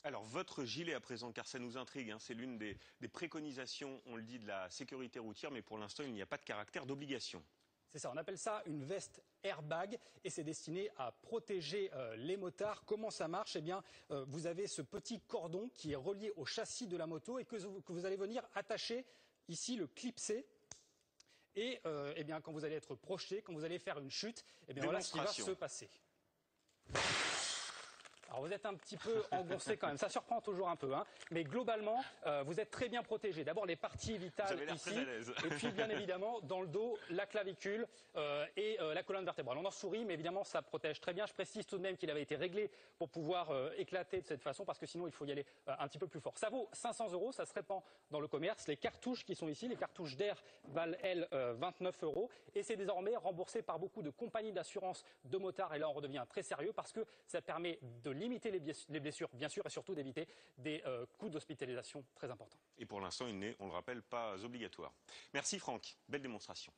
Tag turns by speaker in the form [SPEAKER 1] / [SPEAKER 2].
[SPEAKER 1] Alors, votre gilet à présent, car ça nous intrigue, hein, c'est l'une des préconisations, on le dit, de la sécurité routière, mais pour l'instant, il n'y a pas de caractère d'obligation.
[SPEAKER 2] C'est ça, on appelle ça une veste airbag et c'est destiné à protéger les motards. Comment ça marche? Eh bien, vous avez ce petit cordon qui est relié au châssis de la moto et que vous allez venir attacher ici, le clipser. Et eh bien, quand vous allez être projeté, quand vous allez faire une chute, eh bien, voilà ce qui va se passer. Alors vous êtes un petit peu engoncé quand même, ça surprend toujours un peu, hein. Mais globalement, vous êtes très bien protégé. D'abord les parties vitales ici, et puis bien évidemment dans le dos, la clavicule et la colonne vertébrale. On en sourit, mais évidemment ça protège très bien. Je précise tout de même qu'il avait été réglé pour pouvoir éclater de cette façon, parce que sinon il faut y aller un petit peu plus fort. Ça vaut 500 €, ça se répand dans le commerce. Les cartouches qui sont ici, les cartouches d'air valent elles 29 €, et c'est désormais remboursé par beaucoup de compagnies d'assurance de motards. Et là on redevient très sérieux parce que ça permet de limiter les blessures, bien sûr, et surtout d'éviter des coûts d'hospitalisation très importants.
[SPEAKER 1] Et pour l'instant, il n'est, on le rappelle, pas obligatoire. Merci Franck, belle démonstration.